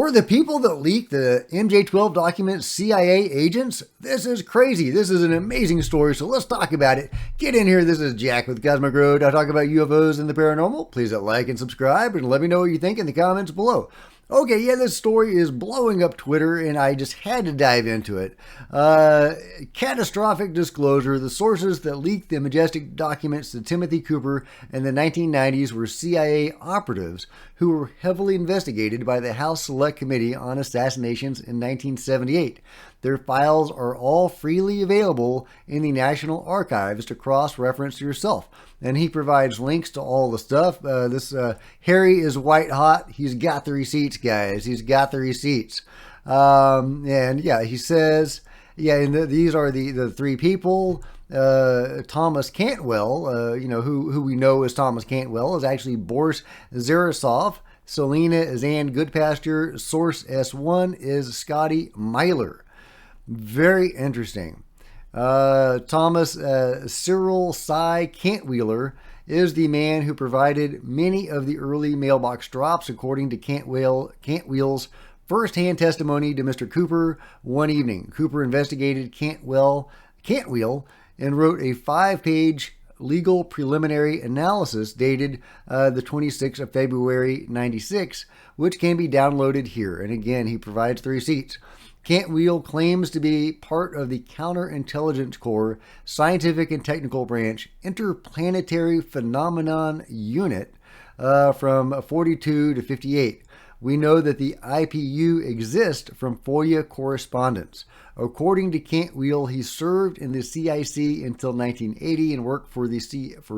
Were the people that leaked the MJ-12 documents CIA agents? This is crazy. This is an amazing story, so let's talk about it. Get in here. This is Jack with Cosmic Road. I talk about UFOs and the paranormal. Please hit like and subscribe and let me know what you think in the comments below. Okay, yeah, this story is blowing up Twitter, and I just had to dive into it. Catastrophic disclosure. The sources that leaked the Majestic documents to Timothy Cooper in the 1990s were CIA operatives who were heavily investigated by the House Select Committee on Assassinations in 1978. Their files are all freely available in the National Archives to cross-reference yourself. And he provides links to all the stuff. Harry is white hot. He's got the receipts, guys. He's got the receipts. And yeah, he says, yeah, and these are the three people. Thomas Cantwell, who we know as Thomas Cantwell, is actually Boris Zarasov. Selena is Ann Goodpasture. Source S1 is Scotty Myler. Very interesting. Thomas Cyril Cy Cantwheeler is the man who provided many of the early mailbox drops, according to Cantwheel's first-hand testimony to Mr. Cooper one evening. Cooper investigated Cantwheel and wrote a 5-page legal preliminary analysis dated the 26th of February, 96, which can be downloaded here. And again, he provides the receipts. Cantwheel claims to be part of the Counterintelligence Corps Scientific and Technical Branch Interplanetary Phenomenon Unit from 42 to 58. We know that the IPU exists from FOIA correspondence. According to Cantwheel, he served in the CIC until 1980 and worked for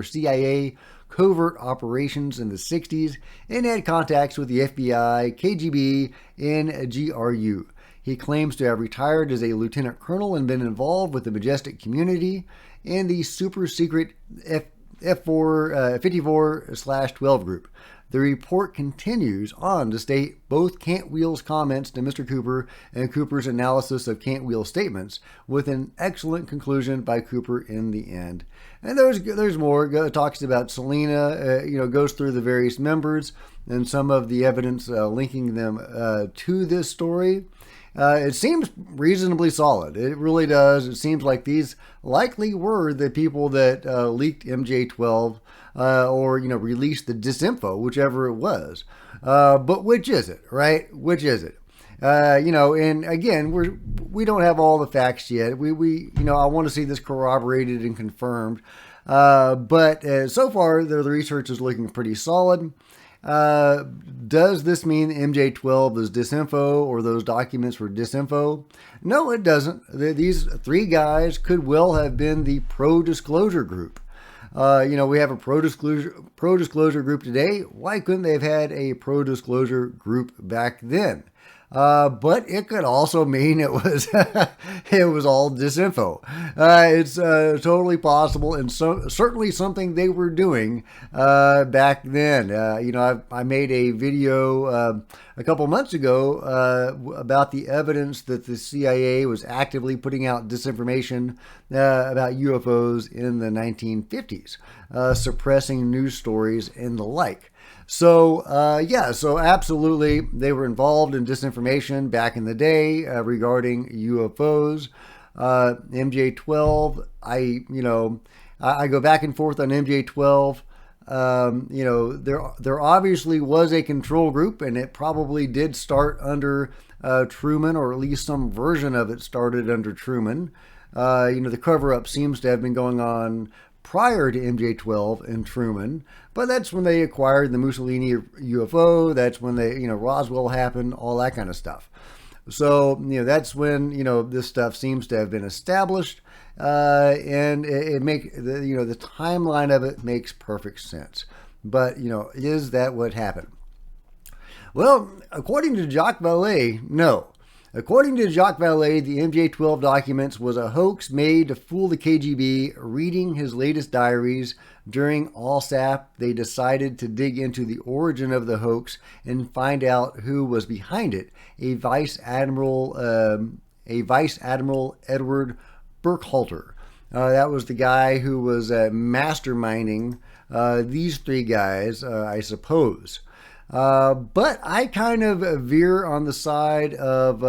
CIA covert operations in the 60s and had contacts with the FBI, KGB, and GRU. He claims to have retired as a lieutenant colonel and been involved with the Majestic community and the super secret F4 54/12 group. The report continues on to state both Cantwheel's comments to Mr. Cooper and Cooper's analysis of Cantwheel's statements, with an excellent conclusion by Cooper in the end. And there's more. It talks about Selena, goes through the various members and some of the evidence linking them to this story. It seems reasonably solid. It really does. It seems like these likely were the people that leaked MJ-12 or released the Disinfo, whichever it was. But which is it, right? Which is it? And again, we don't have all the facts yet. I want to see this corroborated and confirmed. But so far, the research is looking pretty solid. Does this mean MJ-12 is Disinfo or those documents were Disinfo? No, it doesn't. These three guys could well have been the pro-disclosure group. We have a pro-disclosure group today. Why couldn't they have had a pro-disclosure group back then? But it could also mean it was it was all Disinfo. It's totally possible, and certainly something they were doing back then. I made a video a couple months ago about the evidence that the CIA was actively putting out disinformation about UFOs in the 1950s, suppressing news stories and the like. So, so absolutely, they were involved in disinformation back in the day regarding UFOs. MJ-12, I go back and forth on MJ-12. There obviously was a control group, and it probably did start under Truman, or at least some version of it started under Truman. The cover-up seems to have been going on prior to MJ-12 and Truman, but that's when they acquired the Mussolini UFO. That's when Roswell happened, all that kind of stuff. So, that's when, this stuff seems to have been established, and it the timeline of it makes perfect sense. But, is that what happened? Well, according to Jacques Vallée, no. According to Jacques Vallée, the MJ-12 documents was a hoax made to fool the KGB. Reading his latest diaries during ALSAP, they decided to dig into the origin of the hoax and find out who was behind it. A Vice Admiral Edward Burkhalter. That was the guy who was masterminding these three guys, I suppose. But I kind of veer on the side of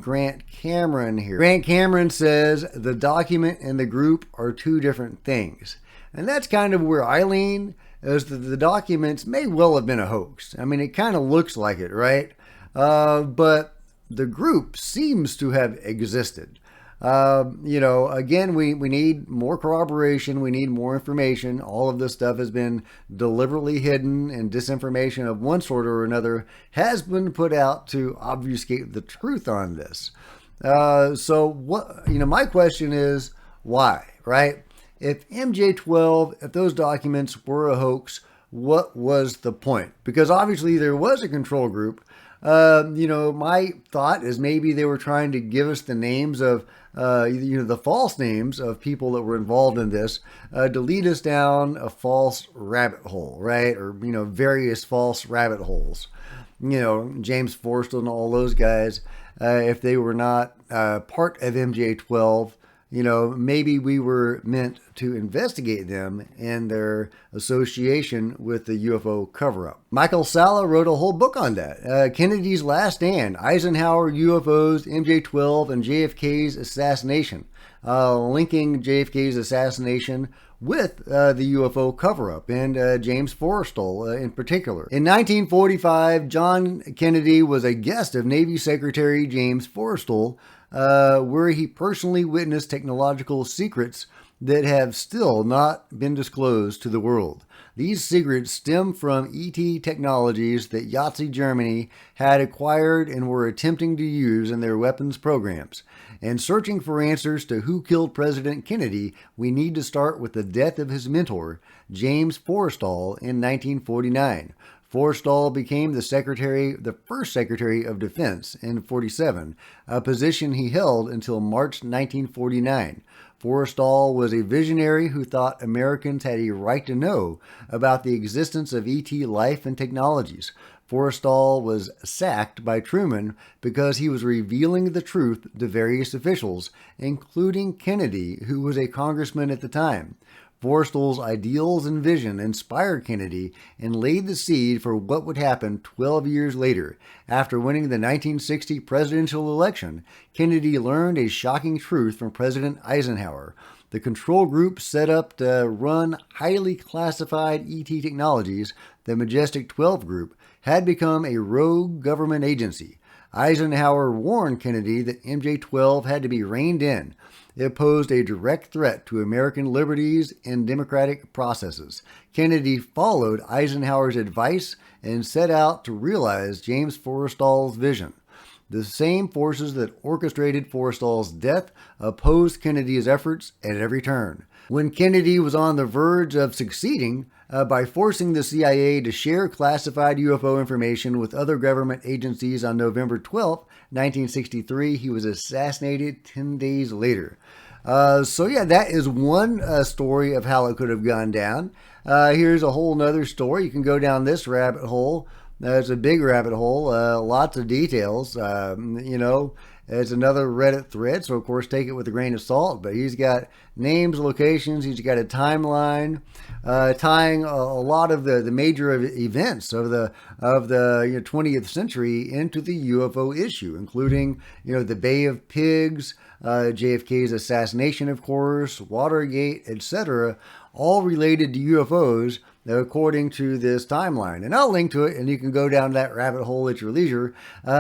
Grant Cameron here. Grant Cameron says the document and the group are two different things. And that's kind of where I lean, is that the documents may well have been a hoax. I mean, it kind of looks like it, right? But the group seems to have existed. Again, we need more corroboration. We need more information. All of this stuff has been deliberately hidden, and disinformation of one sort or another has been put out to obfuscate the truth on this. My question is, why, right? If MJ-12, if those documents were a hoax, what was the point? Because obviously there was a control group. My thought is maybe they were trying to give us the names of, the false names of people that were involved in this, to lead us down a false rabbit hole, right? Or, various false rabbit holes. James Forrestal and all those guys, if they were not part of MJ-12, maybe we were meant to investigate them and their association with the UFO cover-up. Michael Salla wrote a whole book on that. Kennedy's Last Stand, Eisenhower, UFOs, MJ-12, and JFK's assassination. Linking JFK's assassination with the UFO cover-up, and James Forrestal in particular. In 1945, John Kennedy was a guest of Navy Secretary James Forrestal, where he personally witnessed technological secrets that have still not been disclosed to the world. These secrets stem from ET technologies that Nazi Germany had acquired and were attempting to use in their weapons programs. And searching for answers to who killed President Kennedy, we need to start with the death of his mentor, James Forrestal, in 1949. Forrestal became the first Secretary of Defense in 1947, a position he held until March 1949. Forrestal was a visionary who thought Americans had a right to know about the existence of ET life and technologies. Forrestal was sacked by Truman because he was revealing the truth to various officials, including Kennedy, who was a congressman at the time. Forrestal's ideals and vision inspired Kennedy and laid the seed for what would happen 12 years later. After winning the 1960 presidential election, Kennedy learned a shocking truth from President Eisenhower. The control group set up to run highly classified ET technologies, the Majestic 12 group, had become a rogue government agency. Eisenhower warned Kennedy that MJ-12 had to be reined in. It posed a direct threat to American liberties and democratic processes. Kennedy followed Eisenhower's advice and set out to realize James Forrestal's vision. The same forces that orchestrated Forrestal's death opposed Kennedy's efforts at every turn. When Kennedy was on the verge of succeeding by forcing the CIA to share classified UFO information with other government agencies on November 12, 1963, he was assassinated 10 days later. That is one story of how it could have gone down. Here's a whole nother story. You can go down this rabbit hole. It's a big rabbit hole, lots of details. It's another Reddit thread, so of course take it with a grain of salt. But he's got names, locations. He's got a timeline tying a lot of the major events of the 20th century into the UFO issue, including the Bay of Pigs, JFK's assassination, of course, Watergate, etc., all related to UFOs. According to this timeline, and I'll link to it, and you can go down that rabbit hole at your leisure. We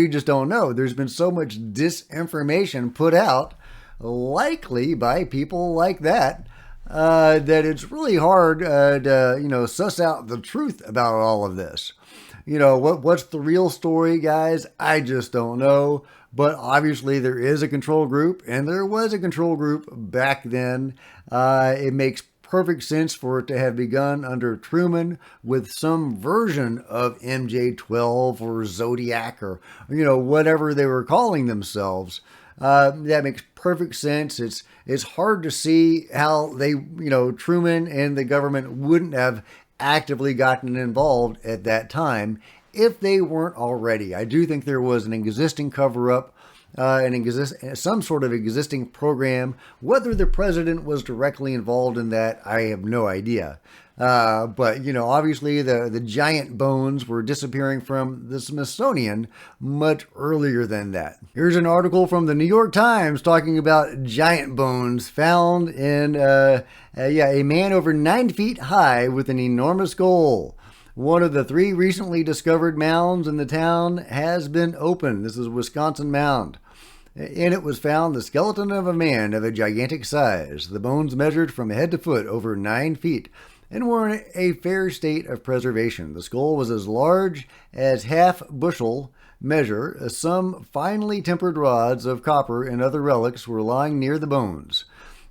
just don't know. There's been so much disinformation put out, likely by people like that, that it's really hard to suss out the truth about all of this. What's the real story, guys? I just don't know. But obviously there is a control group, and there was a control group back then. It makes perfect sense for it to have begun under Truman with some version of MJ-12 or Zodiac or, whatever they were calling themselves. That makes perfect sense. It's hard to see how they, Truman and the government wouldn't have actively gotten involved at that time if they weren't already. I do think there was an existing cover-up some sort of existing program. Whether the president was directly involved in that, I have no idea. But, obviously the giant bones were disappearing from the Smithsonian much earlier than that. Here's an article from the New York Times talking about giant bones found in, a man over 9 feet high with an enormous skull. One of the 3 recently discovered mounds in the town has been opened. This is Wisconsin Mound. In it was found the skeleton of a man of a gigantic size. The bones measured from head to foot over 9 feet and were in a fair state of preservation. The skull was as large as half-bushel measure. Some finely tempered rods of copper and other relics were lying near the bones.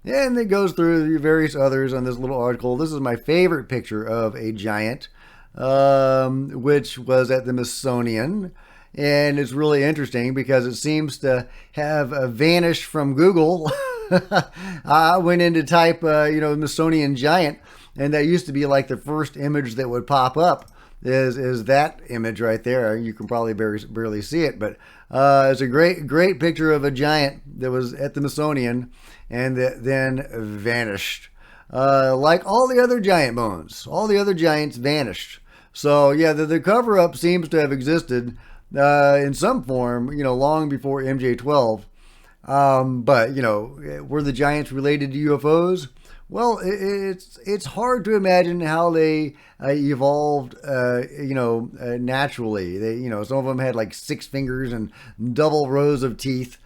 And it goes through various others on this little article. This is my favorite picture of a giant, which was at the Smithsonian. And it's really interesting because it seems to have vanished from Google. I went in to type, Smithsonian giant, and that used to be like the first image that would pop up is that image right there. You can probably barely see it, but it's a great picture of a giant that was at the Smithsonian and that then vanished. Like all the other giant bones, all the other giants vanished. So yeah, the cover-up seems to have existed in some form, long before MJ-12. But, were the giants related to UFOs? Well, it's hard to imagine how they evolved, naturally. Some of them had like 6 fingers and double rows of teeth,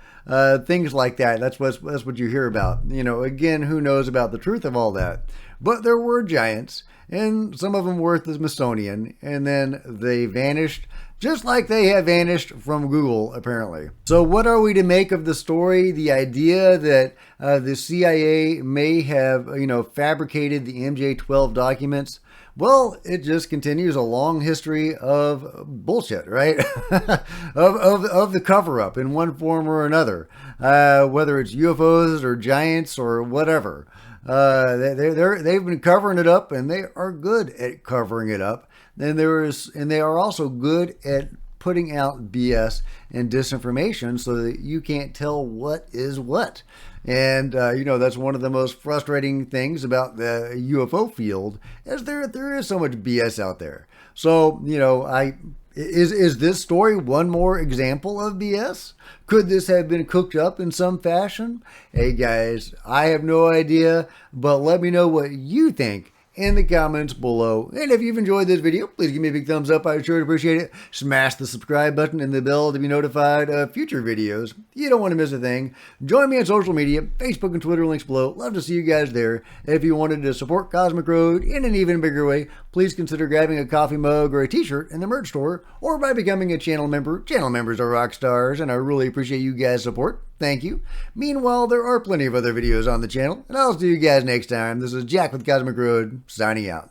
things like that. That's what you hear about. Again, who knows about the truth of all that? But there were giants, and some of them were at the Smithsonian, and then they vanished, just like they have vanished from Google, apparently. So what are we to make of the story? The idea that the CIA may have, fabricated the MJ-12 documents? Well, it just continues a long history of bullshit, right? of the cover-up in one form or another, whether it's UFOs or giants or whatever. They've been covering it up, and they are good at covering it up. And they are also good at putting out BS and disinformation so that you can't tell what is what. And, that's one of the most frustrating things about the UFO field, is there is so much BS out there. So, is this story one more example of BS? Could this have been cooked up in some fashion? Hey guys, I have no idea, but let me know what you think in the comments below. And if you've enjoyed this video, please give me a big thumbs up. I'd sure appreciate it. Smash the subscribe button and the bell to be notified of future videos. You don't want to miss a thing. Join me on social media, Facebook and Twitter, links below. Love to see you guys there. If you wanted to support Cosmic Road in an even bigger way, please consider grabbing a coffee mug or a t-shirt in the merch store, or by becoming a channel member. Channel members are rock stars, and I really appreciate you guys' support. Thank you. Meanwhile, there are plenty of other videos on the channel, and I'll see you guys next time. This is Jack with Cosmic Road, signing out.